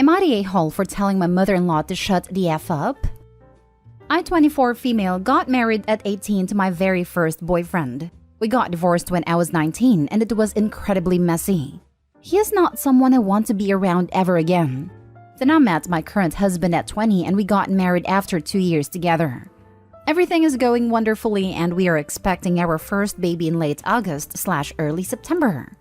Am I the a-hole for telling my mother-in-law to shut the F up? I, 24 female, got married at 18 to my very first boyfriend. We got divorced when I was 19 and it was incredibly messy. He is not someone I want to be around ever again. Then I met my current husband at 20 and we got married after 2 years together. Everything is going wonderfully and we are expecting our first baby in late August/early September.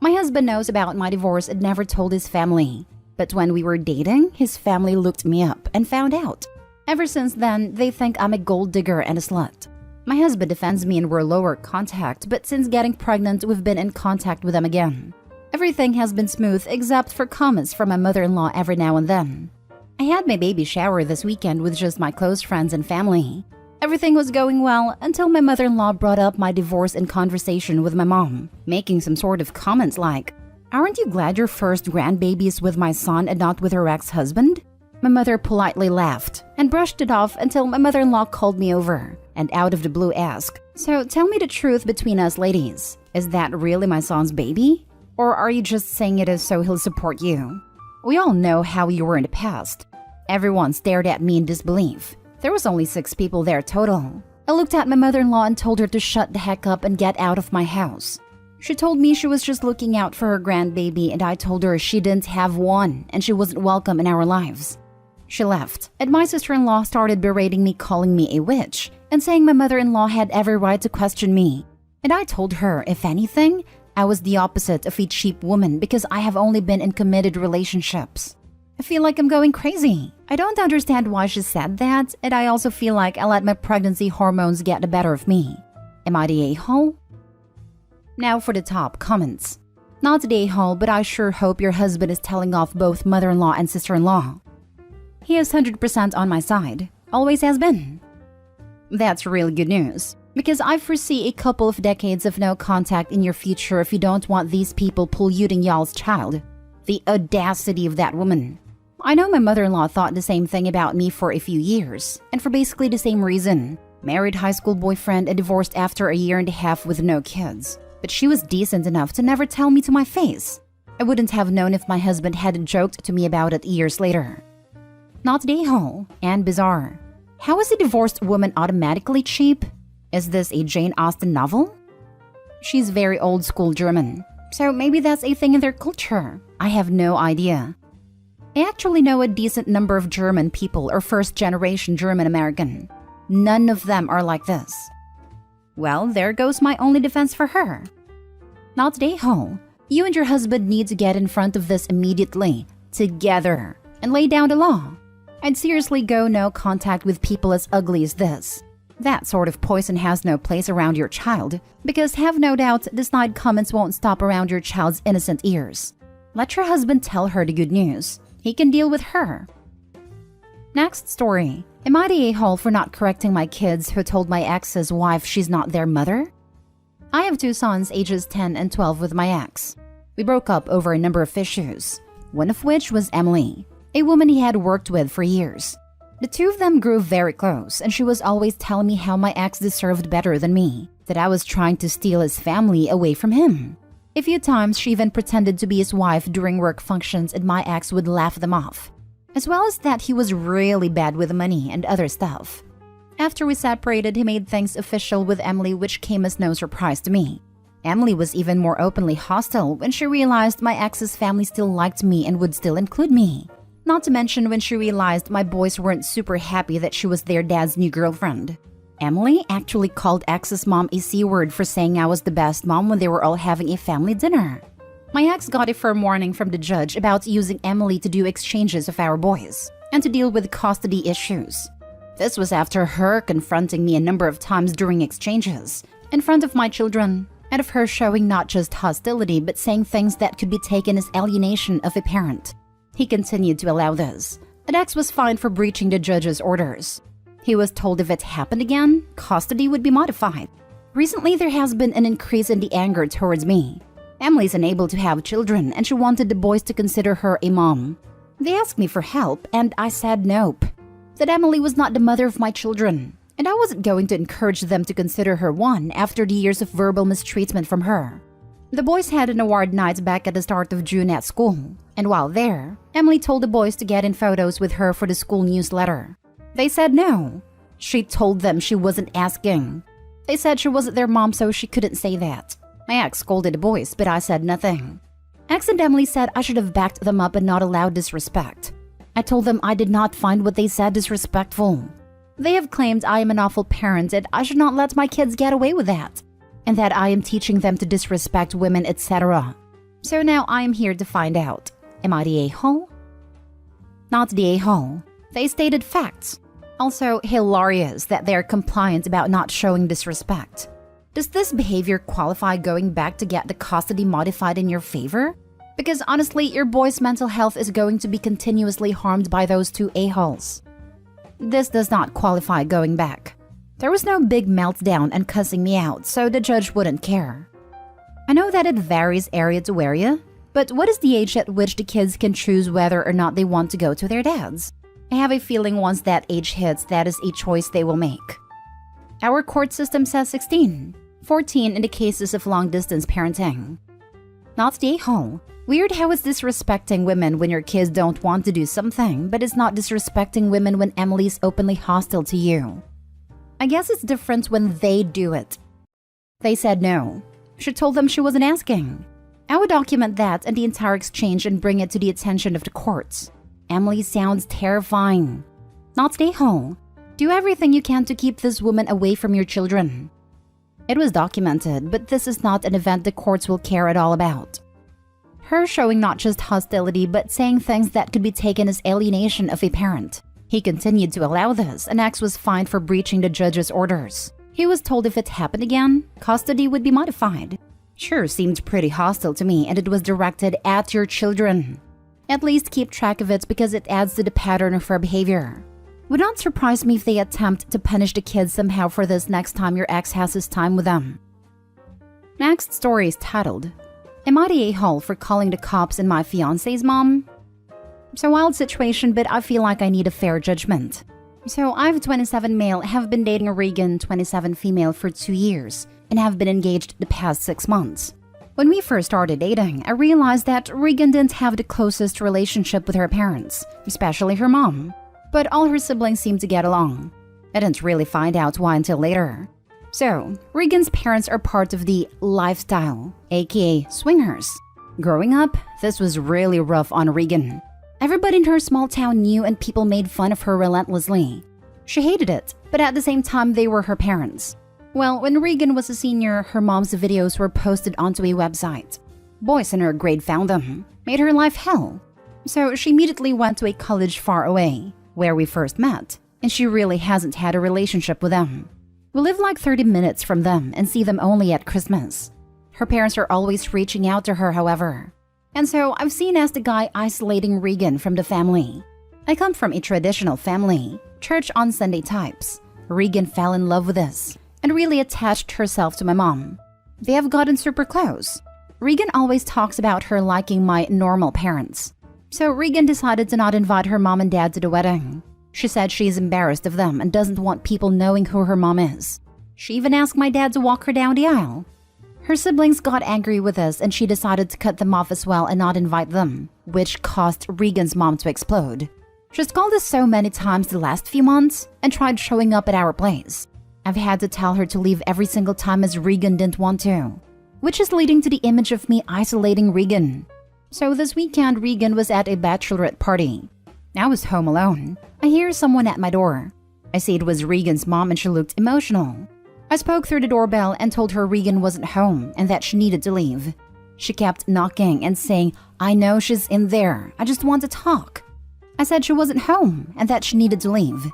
My husband knows about my divorce and never told his family. But when we were dating, his family looked me up and found out. Ever since then, they think I'm a gold digger and a slut. My husband defends me and we're lower contact, but since getting pregnant, we've been in contact with them again. Everything has been smooth except for comments from my mother-in-law every now and then. I had my baby shower this weekend with just my close friends and family. Everything was going well until my mother-in-law brought up my divorce in conversation with my mom, making some sort of comments like, "Aren't you glad your first grandbaby is with my son and not with her ex-husband?" My mother politely laughed and brushed it off until my mother-in-law called me over and out of the blue asked, "So tell me the truth between us ladies. Is that really my son's baby? Or are you just saying it so he'll support you? We all know how you were in the past." Everyone stared at me in disbelief. There was only 6 people there total. I looked at my mother-in-law and told her to shut the heck up and get out of my house. She told me she was just looking out for her grandbaby and I told her she didn't have one and she wasn't welcome in our lives. She left, and my sister-in-law started berating me, calling me a witch, and saying my mother-in-law had every right to question me. And I told her, if anything, I was the opposite of a cheap woman because I have only been in committed relationships. I feel like I'm going crazy. I don't understand why she said that, and I also feel like I let my pregnancy hormones get the better of me. Am I the a-hole? Now for the top comments. Not the a-hole, but I sure hope your husband is telling off both mother-in-law and sister-in-law. He is 100% on my side. Always has been. That's really good news, because I foresee a couple of decades of no contact in your future if you don't want these people polluting y'all's child. The audacity of that woman. I know my mother-in-law thought the same thing about me for a few years, and for basically the same reason. Married high school boyfriend and divorced after a year and a half with no kids. But she was decent enough to never tell me to my face. I wouldn't have known if my husband hadn't joked to me about it years later. Not the a-hole, and bizarre. How is a divorced woman automatically cheap? Is this a Jane Austen novel? She's very old school German, so maybe that's a thing in their culture. I have no idea. I actually know a decent number of German people or first-generation German American. None of them are like this. Well, there goes my only defense for her. Not the a-hole. You and your husband need to get in front of this immediately, together, and lay down the law. I'd seriously go no contact with people as ugly as this. That sort of poison has no place around your child, because have no doubt the snide comments won't stop around your child's innocent ears. Let your husband tell her the good news. He can deal with her. Next story. Am I the a-hole for not correcting my kids who told my ex's wife she's not their mother? I have 2 sons ages 10 and 12 with my ex. We broke up over a number of issues, one of which was Emily, a woman he had worked with for years. The 2 of them grew very close, and she was always telling me how my ex deserved better than me, that I was trying to steal his family away from him. A few times she even pretended to be his wife during work functions and my ex would laugh them off. As well as that he was really bad with money and other stuff. After we separated, he made things official with Emily, which came as no surprise to me. Emily was even more openly hostile when she realized my ex's family still liked me and would still include me. Not to mention when she realized my boys weren't super happy that she was their dad's new girlfriend. Emily actually called ex's mom a C-word for saying I was the best mom when they were all having a family dinner. My ex got a firm warning from the judge about using Emily to do exchanges of our boys and to deal with custody issues. This was after her confronting me a number of times during exchanges, in front of my children, and of her showing not just hostility but saying things that could be taken as alienation of a parent. He continued to allow this, and ex was fined for breaching the judge's orders. He was told if it happened again, custody would be modified. Recently, there has been an increase in the anger towards me. Emily's unable to have children, and she wanted the boys to consider her a mom. They asked me for help, and I said nope. That Emily was not the mother of my children, and I wasn't going to encourage them to consider her one after the years of verbal mistreatment from her. The boys had an award night back at the start of June at school, and while there, Emily told the boys to get in photos with her for the school newsletter. They said no. She told them she wasn't asking. They said she wasn't their mom, so she couldn't say that. My ex scolded the boys, but I said nothing. Ex and Emily said I should have backed them up and not allowed disrespect. I told them I did not find what they said disrespectful. They have claimed I am an awful parent and I should not let my kids get away with that, and that I am teaching them to disrespect women, etc. So now I am here to find out. Am I the a-hole? Not the a-hole. They stated facts. Also hilarious that they're compliant about not showing disrespect. Does this behavior qualify going back to get the custody modified in your favor? Because honestly, your boy's mental health is going to be continuously harmed by those two a-holes. This does not qualify going back. There was no big meltdown and cussing me out, so the judge wouldn't care. I know that it varies area to area, but what is the age at which the kids can choose whether or not they want to go to their dads? I have a feeling once that age hits, that is a choice they will make. Our court system says 16, 14 in the cases of long-distance parenting. Not the a-hole. Weird how it's disrespecting women when your kids don't want to do something, but it's not disrespecting women when Emily's openly hostile to you. I guess it's different when they do it. They said no. She told them she wasn't asking. I would document that and the entire exchange and bring it to the attention of the courts. Emily sounds terrifying. Not the a-hole. Do everything you can to keep this woman away from your children. It was documented, but this is not an event the courts will care at all about. Her showing not just hostility, but saying things that could be taken as alienation of a parent. He continued to allow this, and X was fined for breaching the judge's orders. He was told if it happened again, custody would be modified. Sure seemed pretty hostile to me, and it was directed at your children. At least keep track of it because it adds to the pattern of her behavior. Would not surprise me if they attempt to punish the kids somehow for this next time your ex has his time with them. Next story is titled, Am I the a-hole for calling the cops on my fiancé's mom? It's a wild situation, but I feel like I need a fair judgment. So I've 27 male, have been dating Regan, 27 female for 2 years, and have been engaged the past 6 months. When we first started dating, I realized that Regan didn't have the closest relationship with her parents, especially her mom. But all her siblings seemed to get along. I didn't really find out why until later. So, Regan's parents are part of the lifestyle, aka swingers. Growing up, this was really rough on Regan. Everybody in her small town knew and people made fun of her relentlessly. She hated it, but at the same time they were her parents. Well, when Regan was a senior, her mom's videos were posted onto a website. Boys in her grade found them, made her life hell. So she immediately went to a college far away, where we first met, and she really hasn't had a relationship with them. We live like 30 minutes from them and see them only at Christmas. Her parents are always reaching out to her, however. And so I've seen as the guy isolating Regan from the family. I come from a traditional family, church on Sunday types. Regan fell in love with this and really attached herself to my mom. They have gotten super close. Regan always talks about her liking my normal parents. So Regan decided to not invite her mom and dad to the wedding. She said she's embarrassed of them and doesn't want people knowing who her mom is. She even asked my dad to walk her down the aisle. Her siblings got angry with us and she decided to cut them off as well and not invite them, which caused Regan's mom to explode. She's called us so many times the last few months and tried showing up at our place. I've had to tell her to leave every single time as Regan didn't want to, which is leading to the image of me isolating Regan. So this weekend, Regan was at a bachelorette party. I was home alone. I hear someone at my door. I see it was Regan's mom and she looked emotional. I spoke through the doorbell and told her Regan wasn't home and that she needed to leave. She kept knocking and saying, I know she's in there, I just want to talk. I said she wasn't home and that she needed to leave.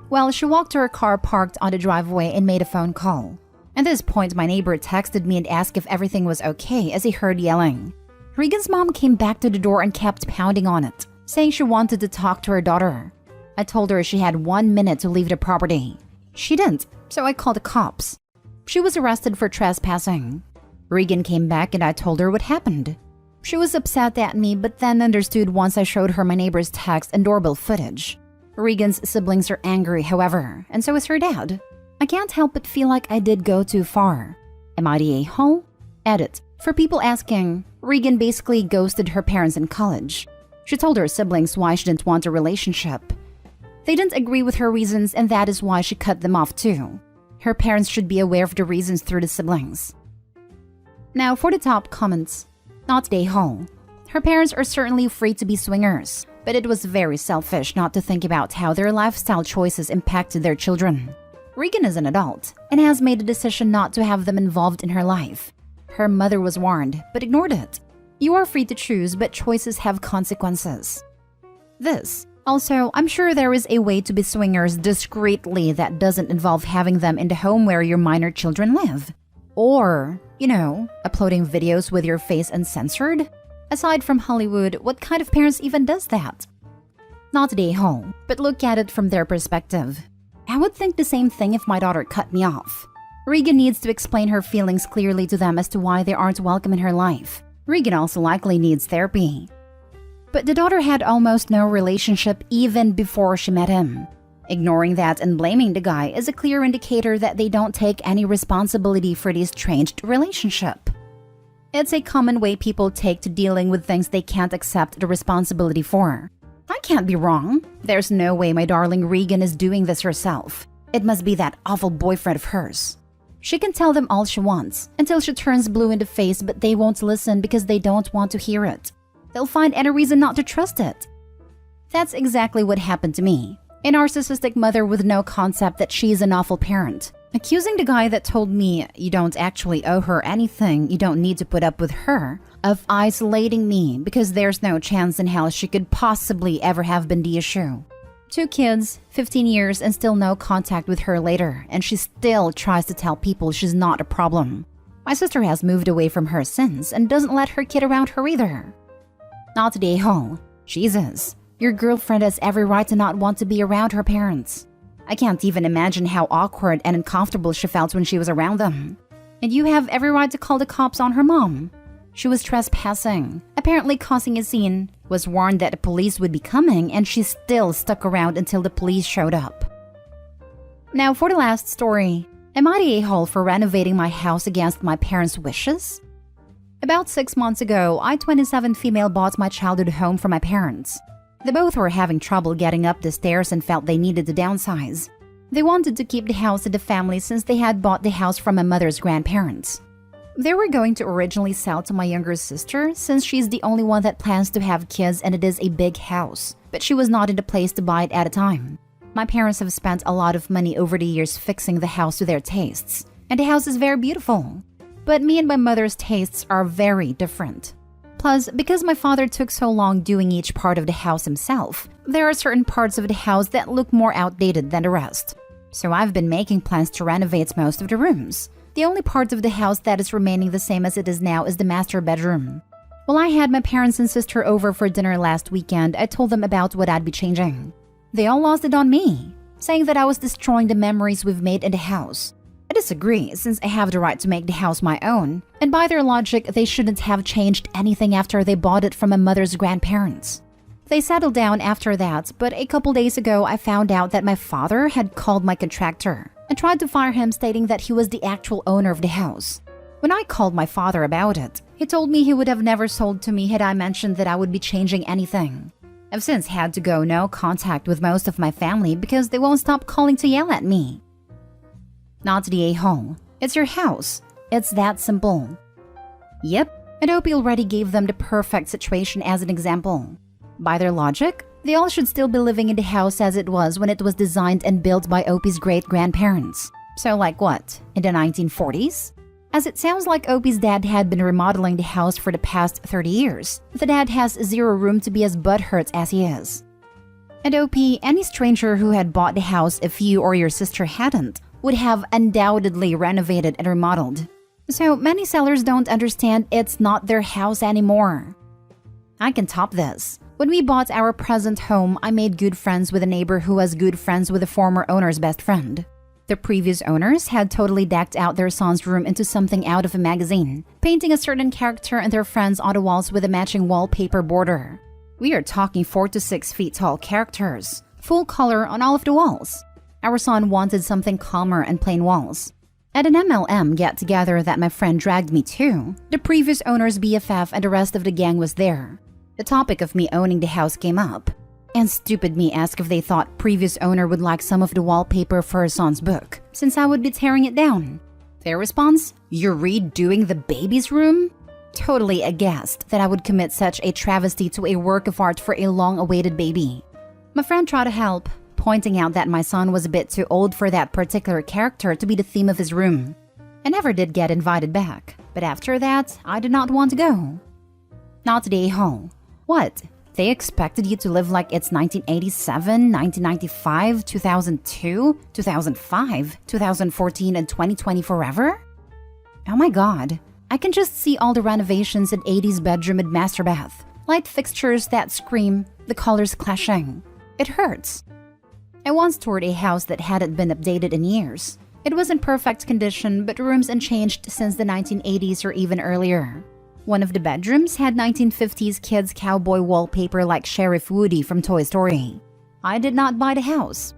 Well, she walked to her car parked on the driveway and made a phone call. At this point, my neighbor texted me and asked if everything was okay as he heard yelling. Regan's mom came back to the door and kept pounding on it, saying she wanted to talk to her daughter. I told her she had 1 minute to leave the property. She didn't, so I called the cops. She was arrested for trespassing. Regan came back and I told her what happened. She was upset at me, but then understood once I showed her my neighbor's text and doorbell footage. Regan's siblings are angry, however, and so is her dad. I can't help but feel like I did go too far. Am I the a-hole? Edit. For people asking, Regan basically ghosted her parents in college. She told her siblings why she didn't want a relationship. They didn't agree with her reasons, and that is why she cut them off too. Her parents should be aware of the reasons through the siblings. Now for the top comments. Not Day Hall. Her parents are certainly free to be swingers, but it was very selfish not to think about how their lifestyle choices impacted their children. Regan is an adult and has made a decision not to have them involved in her life. Her mother was warned, but ignored it. You are free to choose, but choices have consequences. This. Also, I'm sure there is a way to be swingers discreetly that doesn't involve having them in the home where your minor children live. Or, uploading videos with your face uncensored. Aside from Hollywood, what kind of parents even does that? Not Day Hall, but look at it from their perspective. I would think the same thing if my daughter cut me off. Regan needs to explain her feelings clearly to them as to why they aren't welcome in her life. Regan also likely needs therapy. But the daughter had almost no relationship even before she met him. Ignoring that and blaming the guy is a clear indicator that they don't take any responsibility for the estranged relationship. It's a common way people take to dealing with things they can't accept the responsibility for. I can't be wrong. There's no way my darling Regan is doing this herself. It must be that awful boyfriend of hers. She can tell them all she wants until she turns blue in the face, but they won't listen because they don't want to hear it. They'll find any reason not to trust it. That's exactly what happened to me. A narcissistic mother with no concept that she's an awful parent. Accusing the guy that told me you don't actually owe her anything, you don't need to put up with her, of isolating me because there's no chance in hell she could possibly ever have been the issue. 2 kids, 15 years, and still no contact with her later, and she still tries to tell people she's not a problem. My sister has moved away from her since and doesn't let her kid around her either. Not Day Hall. Jesus, your girlfriend has every right to not want to be around her parents. I can't even imagine how awkward and uncomfortable she felt when she was around them. And you have every right to call the cops on her mom. She was trespassing, apparently causing a scene, was warned that the police would be coming, and she still stuck around until the police showed up. Now for the last story. Am I the a-hole for renovating my house against my parents' wishes? About 6 months ago, I, 27 female, bought my childhood home for my parents. They both were having trouble getting up the stairs and felt they needed to downsize. They wanted to keep the house in the family since they had bought the house from my mother's grandparents. They were going to originally sell to my younger sister since she's the only one that plans to have kids and it is a big house, but she was not in the place to buy it at a time. My parents have spent a lot of money over the years fixing the house to their tastes, and the house is very beautiful. But me and my mother's tastes are very different. Plus, because my father took so long doing each part of the house himself, there are certain parts of the house that look more outdated than the rest. So I've been making plans to renovate most of the rooms. The only part of the house that is remaining the same as it is now is the master bedroom. While I had my parents and sister over for dinner last weekend, I told them about what I'd be changing. They all lost it on me, saying that I was destroying the memories we've made in the house. I disagree, since I have the right to make the house my own, and by their logic, they shouldn't have changed anything after they bought it from my mother's grandparents. They settled down after that, but a couple days ago I found out that my father had called my contractor and tried to fire him, stating that he was the actual owner of the house. When I called my father about it, he told me he would have never sold to me had I mentioned that I would be changing anything. I've since had to go no contact with most of my family because they won't stop calling to yell at me. Not the a-hole. It's your house. It's that simple. Yep, and Opie already gave them the perfect situation as an example. By their logic, they all should still be living in the house as it was when it was designed and built by Opie's great-grandparents. So like what, in the 1940s? As it sounds like Opie's dad had been remodeling the house for the past 30 years, the dad has zero room to be as butthurt as he is. And Opie, any stranger who had bought the house if you or your sister hadn't, would have undoubtedly renovated and remodeled. So many sellers don't understand it's not their house anymore. I can top this. When we bought our present home, I made good friends with a neighbor who was good friends with the former owner's best friend. The previous owners had totally decked out their son's room into something out of a magazine, painting a certain character and their friends on the walls with a matching wallpaper border. We are talking 4 to 6 feet tall characters, full color on all of the walls. Our son wanted something calmer and plain walls. At an MLM get-together that my friend dragged me to, the previous owner's BFF and the rest of the gang was there. The topic of me owning the house came up, and stupid me asked if they thought previous owner would like some of the wallpaper for her son's book, since I would be tearing it down. Their response, "You're redoing the baby's room?" Totally aghast that I would commit such a travesty to a work of art for a long-awaited baby. My friend tried to help, pointing out that my son was a bit too old for that particular character to be the theme of his room. I never did get invited back, but after that, I did not want to go. Not today, ho. What? They expected you to live like it's 1987, 1995, 2002, 2005, 2014, and 2020 forever? Oh my god. I can just see all the renovations in 80s bedroom and master bath. Light fixtures that scream, the colors clashing. It hurts. I once toured a house that hadn't been updated in years. It was in perfect condition, but rooms unchanged since the 1980s or even earlier. One of the bedrooms had 1950s kids cowboy wallpaper like Sheriff Woody from Toy Story. I did not buy the house.